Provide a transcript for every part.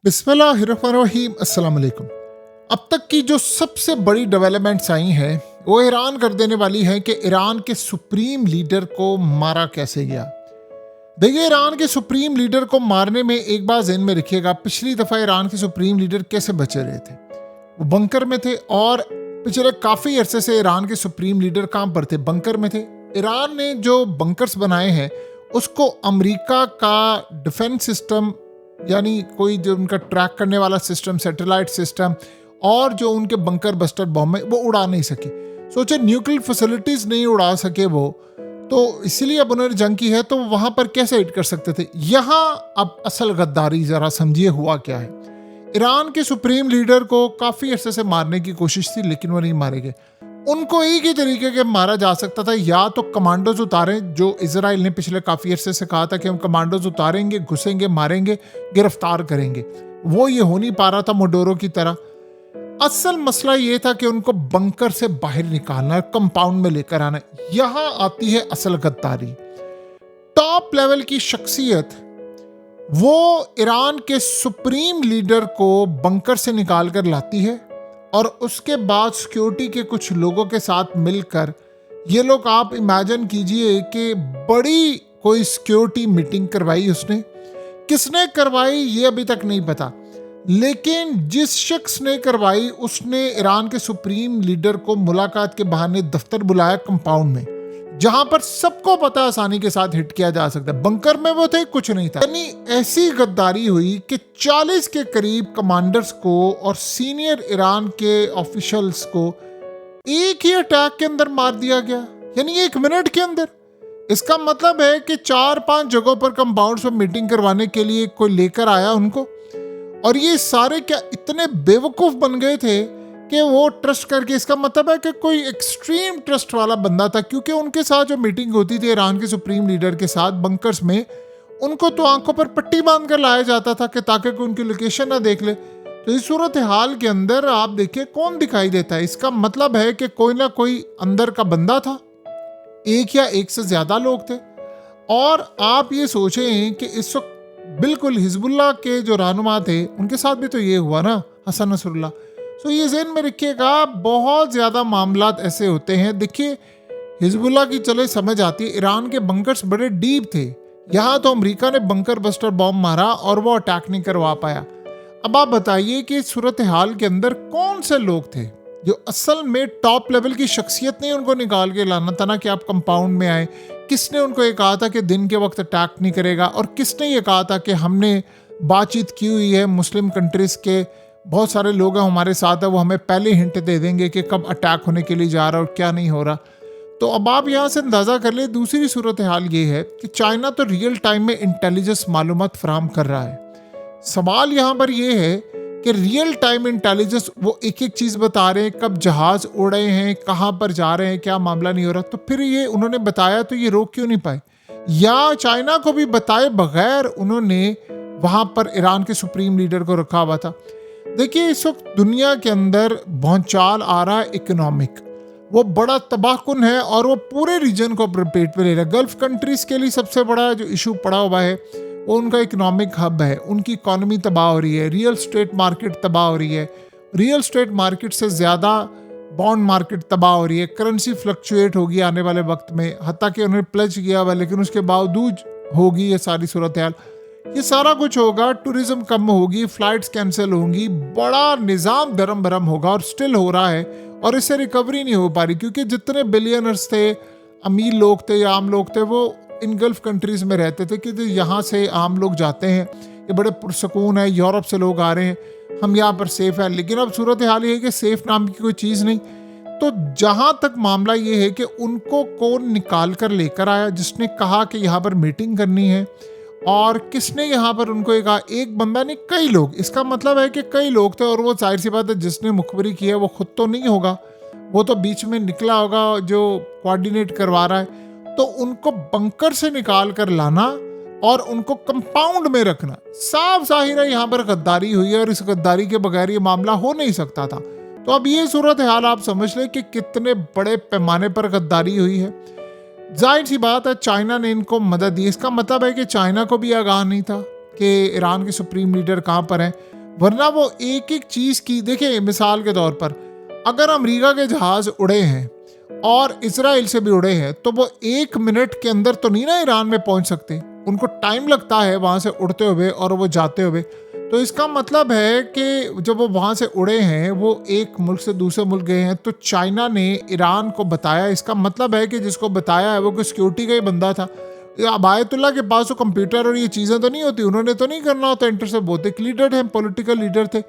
बिस्मिल्लाहिर्रहमानिर्रहीम, अस्सलाम वालेकुम। अब तक की जो सबसे बड़ी डेवलपमेंट्स आई हैं वो हैरान कर देने वाली है कि ईरान के सुप्रीम लीडर को मारा कैसे गया। देखिए, ईरान के सुप्रीम लीडर को मारने में एक बात ज़हन में रखिएगा, पिछली दफ़ा ईरान के सुप्रीम लीडर कैसे बचे रहे थे। वो बंकर में थे और पिछले काफ़ी अरसे से ईरान के सुप्रीम लीडर कहाँ पर थे? बंकर में थे। ईरान ने जो बंकर्स बनाए हैं उसको अमेरिका का डिफेंस सिस्टम, यानी कोई जो उनका ट्रैक करने वाला सिस्टम, सैटेलाइट सिस्टम और जो उनके बंकर बस्टर बॉम्ब है वो उड़ा नहीं सके। सोचे, न्यूक्लियर फैसिलिटीज़ नहीं उड़ा सके वो, तो इसीलिए अब उन्होंने जंग की है, तो वहाँ पर कैसे हिट कर सकते थे। यहाँ अब असल गद्दारी ज़रा समझिए हुआ क्या है। ईरान के सुप्रीम लीडर को काफ़ी अरसे से मारने की कोशिश थी लेकिन वो नहीं मारे गए। उनको एक ही तरीके के मारा जा सकता था, या तो कमांडोज उतारें, जो इजराइल ने पिछले काफ़ी अरसे से कहा था कि हम कमांडोज उतारेंगे, घुसेंगे, मारेंगे, गिरफ्तार करेंगे। वो ये हो नहीं पा रहा था मोडोरो की तरह। असल मसला ये था कि उनको बंकर से बाहर निकालना, कंपाउंड में लेकर आना। यहाँ आती है असल गद्दारी। टॉप लेवल की शख्सियत वो ईरान के सुप्रीम लीडर को बंकर से निकाल कर लाती है और उसके बाद सिक्योरिटी के कुछ लोगों के साथ मिलकर, ये लोग आप इमेजिन कीजिए कि बड़ी कोई सिक्योरिटी मीटिंग करवाई उसने। किसने करवाई ये अभी तक नहीं पता, लेकिन जिस शख्स ने करवाई उसने ईरान के सुप्रीम लीडर को मुलाकात के बहाने दफ्तर बुलाया, कंपाउंड में, जहां पर सबको पता आसानी के साथ हिट किया जा सकता है। बंकर में वो थे, कुछ नहीं था। यानी ऐसी गद्दारी हुई कि 40 के करीब कमांडर्स को और सीनियर ईरान के ऑफिशियल्स को एक ही अटैक के अंदर मार दिया गया, यानी 1 मिनट के अंदर। इसका मतलब है कि 4-5 जगहों पर कंपाउंड्स में मीटिंग करवाने के लिए कोई लेकर आया उनको, और ये सारे क्या इतने बेवकूफ़ बन गए थे कि वो ट्रस्ट करके। इसका मतलब है कि कोई एक्सट्रीम ट्रस्ट वाला बंदा था, क्योंकि उनके साथ जो मीटिंग होती थी ईरान के सुप्रीम लीडर के साथ बंकर्स में, उनको तो आंखों पर पट्टी बांध कर लाया जाता था कि ताकि कोई उनकी लोकेशन ना देख ले। तो इस सूरत हाल के अंदर आप देखिए कौन दिखाई देता है। इसका मतलब है कि कोई ना कोई अंदर का बंदा था, एक या एक से ज़्यादा लोग थे। और आप ये सोचें कि इस वक्त बिल्कुल हिजबुल्लाह के जो रहनुमा थे उनके साथ भी तो ये हुआ ना, हसन नसरुल्लाह। तो ये ज़हन में रखिएगा, बहुत ज़्यादा मामलात ऐसे होते हैं। देखिए, हिजबुल्लाह की चले समझ आती है, ईरान के बंकर्स बड़े डीप थे। यहाँ तो अमेरिका ने बंकर बस्टर बॉम्ब मारा और वो अटैक नहीं करवा पाया। अब आप बताइए कि सूरत हाल के अंदर कौन से लोग थे जो असल में टॉप लेवल की शख्सियत नहीं, उनको निकाल के लाना था ना कि आप कंपाउंड में आए। किसने उनको ये कहा था कि दिन के वक्त अटैक नहीं करेगा, और किसने ये कहा था कि हमने बातचीत की हुई है, मुस्लिम कंट्रीज़ के बहुत सारे लोग हैं हमारे साथ है, वो हमें पहले हिंट दे देंगे कि कब अटैक होने के लिए जा रहा है और क्या नहीं हो रहा। तो अब आप यहाँ से अंदाज़ा कर ले। दूसरी सूरत हाल ये है कि चाइना तो रियल टाइम में इंटेलिजेंस मालूमात फराहम कर रहा है। सवाल यहाँ पर ये है कि रियल टाइम इंटेलिजेंस वो एक एक चीज़ बता रहे हैं, कब जहाज़ उड़ रहे हैं, कहाँ पर जा रहे हैं, क्या मामला नहीं हो रहा। तो फिर ये उन्होंने बताया तो ये रोक क्यों नहीं पाए, या चाइना को भी बताए बगैर उन्होंने वहाँ पर ईरान के सुप्रीम लीडर को रखा हुआ था। देखिए, इस वक्त दुनिया के अंदर भौचाल आ रहा है इकोनॉमिक, वो बड़ा तबाहकुन है और वो पूरे रीजन को पेट पे ले रहा है। गल्फ कंट्रीज़ के लिए सबसे बड़ा जो इशू पड़ा हुआ है वो उनका इकोनॉमिक हब है। उनकी इकॉनमी तबाह हो रही है, रियल स्टेट मार्केट तबाह हो रही है, रियल स्टेट मार्केट से ज़्यादा बॉन्ड मार्केट तबाह हो रही है, करेंसी फ्लक्चुएट होगी आने वाले वक्त में, हत्ता कि उन्होंने प्लेज किया हुआ लेकिन उसके बावजूद होगी ये सारी सूरत हाल। ये सारा कुछ होगा, टूरिज्म कम होगी, फ्लाइट्स कैंसिल होंगी, बड़ा निज़ाम दरम बरम होगा, और स्टिल हो रहा है और इससे रिकवरी नहीं हो पा रही, क्योंकि जितने बिलियनर्स थे, अमीर लोग थे या आम लोग थे, वो इन गल्फ कंट्रीज़ में रहते थे कि यहाँ से आम लोग जाते हैं, ये बड़े पुरसकून है, यूरोप से लोग आ रहे हैं, हम यहाँ पर सेफ़ है। लेकिन अब सूरत हाल ये है कि सेफ़ नाम की कोई चीज़ नहीं। तो जहाँ तक मामला ये है कि उनको कौन निकाल कर लेकर आया, जिसने कहा कि यहाँ पर मीटिंग करनी है, और किसने यहाँ पर उनको कहा, एक बंदा नहीं कई लोग। इसका मतलब है कि कई लोग थे, और वो जाहिर सी बात है जिसने मुखबरी की है वो खुद तो नहीं होगा, वो तो बीच में निकला होगा जो कोऑर्डिनेट करवा रहा है। तो उनको बंकर से निकाल कर लाना और उनको कंपाउंड में रखना, साफ जाहिर है यहाँ पर गद्दारी हुई है, और इस गद्दारी के बगैर ये मामला हो नहीं सकता था। तो अब ये सूरत हाल आप समझ लें कि कितने बड़े पैमाने पर गद्दारी हुई है। जाहिर सी बात है चाइना ने इनको मदद दी। इसका मतलब है कि चाइना को भी आगाह नहीं था कि ईरान के सुप्रीम लीडर कहाँ पर हैं, वरना वो एक एक चीज़ की देखिए। मिसाल के तौर पर अगर अमेरिका के जहाज़ उड़े हैं और इजराइल से भी उड़े हैं तो वो 1 मिनट के अंदर तो नहीं ना ईरान में पहुंच सकते, उनको टाइम लगता है वहाँ से उड़ते हुए और वो जाते हुए। तो इसका मतलब है कि जब वो वहाँ से उड़े हैं, वो एक मुल्क से दूसरे मुल्क गए हैं, तो चाइना ने ईरान को बताया। इसका मतलब है कि जिसको बताया है वो कोई सिक्योरिटी का ही बंदा था। अब आयतुल्ला के पास तो कंप्यूटर और ये चीज़ें तो नहीं होती, उन्होंने तो नहीं करना होता इंटर से। बहुत एक लीडर है, पॉलिटिकल लीडर थे,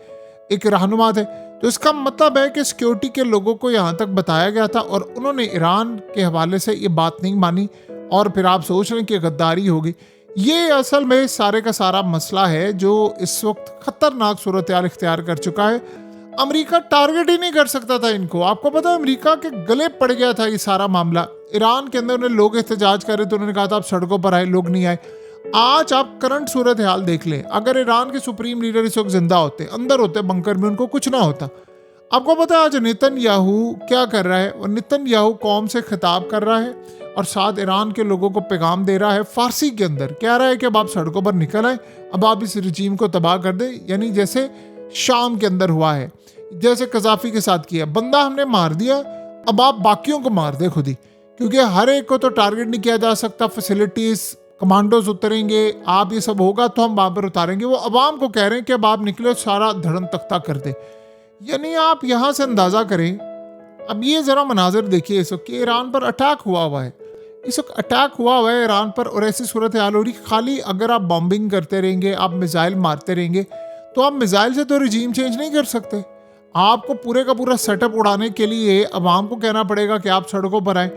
एक रहनुमा थे। तो इसका मतलब है कि सिक्योरिटी के लोगों को यहाँ तक बताया गया था और उन्होंने ईरान के हवाले से ये बात नहीं मानी, और फिर आप सोच रहे हैं कि गद्दारी होगी। ये असल में सारे का सारा मसला है जो इस वक्त खतरनाक सूरत हाल इख्तियार कर चुका है। अमेरिका टारगेट ही नहीं कर सकता था इनको। आपको पता है अमेरिका के गले पड़ गया था ये सारा मामला। ईरान के अंदर उन्हें लोग एहतजाज कर रहे तो उन्होंने कहा था आप सड़कों पर आए, लोग नहीं आए। आज आप करंट सूरत हाल देख लें, अगर ईरान के सुप्रीम लीडर इस वक्त जिंदा होते, अंदर होते बंकर में, उनको कुछ ना होता। आपको पता है आज नेतन्याहू क्या कर रहा है? और नेतन्याहू कौम से खिताब कर रहा है और साथ ईरान के लोगों को पैगाम दे रहा है फारसी के अंदर। कह रहा है कि अब आप सड़कों पर निकल आए, अब आप इस रजीम को तबाह कर दे। यानी जैसे शाम के अंदर हुआ है, जैसे कजाफी के साथ किया, बंदा हमने मार दिया, अब आप बाकियों को मार दे खुद ही, क्योंकि हर एक को तो टारगेट नहीं किया जा सकता। फैसिलिटीज, कमांडोज उतरेंगे, आप ये सब होगा तो हम वहां पर उतारेंगे। वो अवाम को कह रहे हैं कि अब आप निकले, सारा धड़न तख्ता कर दे। यानी आप यहाँ से अंदाजा करें। अब ये जरा मनाजर देखिए, इस वक्त ईरान पर अटैक हुआ है, इस वक्त अटैक हुआ है ईरान पर, और ऐसी सूरत हाल हो रही। खाली अगर आप बॉम्बिंग करते रहेंगे, आप मिसाइल मारते रहेंगे, तो आप मिसाइल से तो रजीम चेंज नहीं कर सकते। आपको पूरे का पूरा सेटअप उड़ाने के लिए अवाम को कहना पड़ेगा कि आप सड़कों पर आए।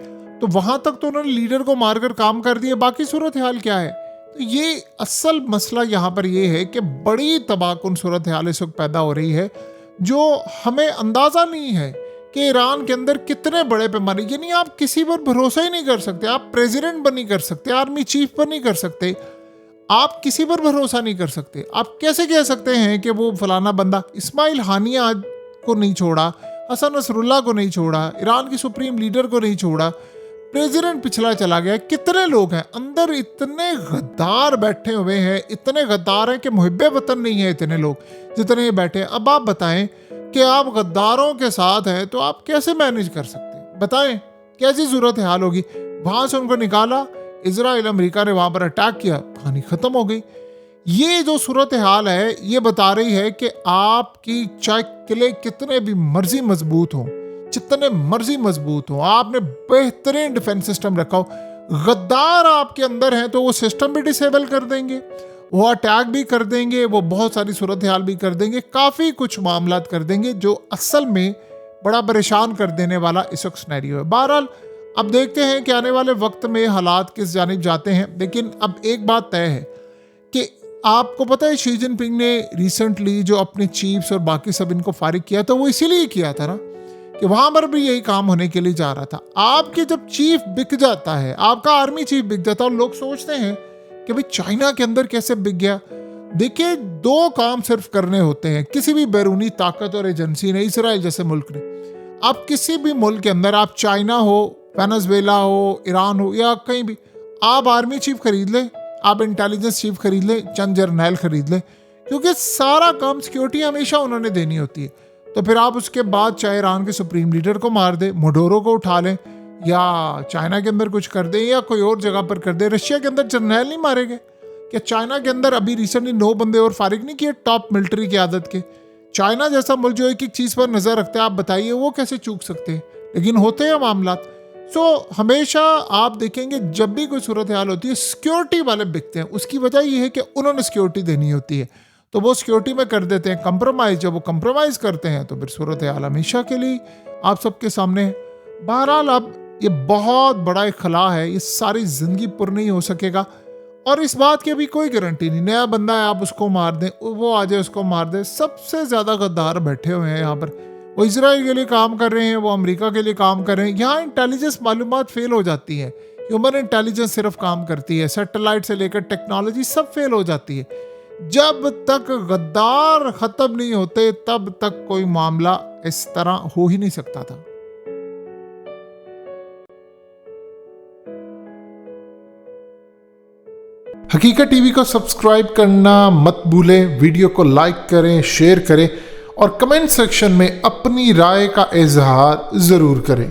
तो वहां तक तो उन्होंने लीडर को मारकर काम कर दिया, बाकी सूरत हाल क्या है? तो ये असल मसला यहाँ पर ये है कि बड़ी तबाहकुन सूरत हाल इस वक्त पैदा हो रही है, जो हमें अंदाजा नहीं है कि ईरान के अंदर कितने बड़े पैमाने। यानी आप किसी पर भरोसा ही नहीं कर सकते, आप प्रेसिडेंट पर नहीं कर सकते, आर्मी चीफ पर नहीं कर सकते, आप किसी पर भरोसा नहीं कर सकते। आप कैसे कह सकते हैं कि वो फलाना बंदा, इस्माइल हानिया को नहीं छोड़ा, हसन नसरुल्लाह को नहीं छोड़ा, ईरान की सुप्रीम लीडर को नहीं छोड़ा, प्रेसिडेंट पिछला चला गया। कितने लोग हैं अंदर, इतने गद्दार बैठे हुए हैं, इतने गद्दार हैं कि मुहिब्बे वतन नहीं है इतने लोग जितने बैठे हैं। अब आप बताएं कि आप गद्दारों के साथ हैं तो आप कैसे मैनेज कर सकते हैं? बताएं कैसी सूरत हाल होगी? वहां से उनको निकाला, इजराइल अमेरिका ने वहां पर अटैक किया, कहानी खत्म हो गई। ये जो सूरत हाल है ये बता रही है कि आपकी चाहे किले कितने भी मर्जी मजबूत हों, जितने मर्जी मजबूत हों, आपने बेहतरीन डिफेंस सिस्टम रखा हो, गद्दार आपके अंदर हैं तो वो सिस्टम भी डिसेबल कर देंगे, वो अटैक भी कर देंगे, वो बहुत सारी सूरत हाल भी कर देंगे, काफ़ी कुछ मामलात कर देंगे जो असल में बड़ा परेशान कर देने वाला इस वक्त सिनेरियो है। बहरहाल अब देखते हैं कि आने वाले वक्त में हालात किस जानिब जाते हैं। लेकिन अब एक बात तय है कि आपको पता है शी जिनपिंग ने रिसेंटली जो अपने चीफ्स और बाकी सब इनको फारिग किया, तो वो इसीलिए किया था ना कि वहां पर भी यही काम होने के लिए जा रहा था। आपके जब चीफ बिक जाता है, आपका आर्मी चीफ बिक जाता है, और लोग सोचते हैं कि भाई चाइना के अंदर कैसे बिक गया। देखिए, दो काम सिर्फ करने होते हैं किसी भी बैरूनी ताकत और एजेंसी ने, इसराइल जैसे मुल्क ने। आप किसी भी मुल्क के अंदर, आप चाइना हो, वेनेजुएला हो, ईरान हो, या कहीं भी, आप आर्मी चीफ खरीद लें, आप इंटेलिजेंस चीफ खरीद लें, चंद जर्नैल खरीद लें, क्योंकि सारा काम सिक्योरिटी हमेशा उन्होंने देनी होती है। तो फिर आप उसके बाद चाहे ईरान के सुप्रीम लीडर को मार दें, मोडोरो को उठा लें, या चाइना के अंदर कुछ कर दें, या कोई और जगह पर कर दें। रशिया के अंदर जर्नैल नहीं मारे गए कि चाइना के अंदर अभी रिसेंटली 9 बंदे और फारिग नहीं किए टॉप मिलिट्री की आदत के। चाइना जैसा मुल्क जो एक एक चीज़ पर नज़र रखते हैं, आप बताइए वो कैसे चूक सकते हैं? लेकिन होते हैं मामलात। सो हमेशा आप देखेंगे जब भी कोई सूरत हाल होती है, सिक्योरिटी वाले बिकते हैं। उसकी वजह यह है कि उन्होंने सिक्योरिटी देनी होती है, तो वो सिक्योरिटी में कर देते हैं कंप्रोमाइज़। जब वो कंप्रोमाइज़ करते हैं तो फिर सूरत हाल हमेशा के लिए आप सबके सामने है। बहरहाल अब ये बहुत बड़ा एक खला है, ये सारी ज़िंदगी पुर नहीं हो सकेगा, और इस बात की अभी कोई गारंटी नहीं। नया बंदा है, आप उसको मार दें, वो आ जाए उसको मार दें। सबसे ज़्यादा गद्दार बैठे हुए हैं यहाँ पर, वो इसराइल के लिए काम कर रहे हैं, वो अमेरिका के लिए काम कर रहे हैं। यहाँ इंटेलिजेंस मालूमात फेल हो जाती है, ह्यूमन इंटेलिजेंस सिर्फ काम करती है, सैटेलाइट से लेकर टेक्नोलॉजी सब फेल हो जाती है। जब तक गद्दार ख़त्म नहीं होते तब तक कोई मामला इस तरह हो ही नहीं सकता था। हकीकत टीवी को सब्सक्राइब करना मत भूलें, वीडियो को लाइक करें, शेयर करें और कमेंट सेक्शन में अपनी राय का इजहार ज़रूर करें।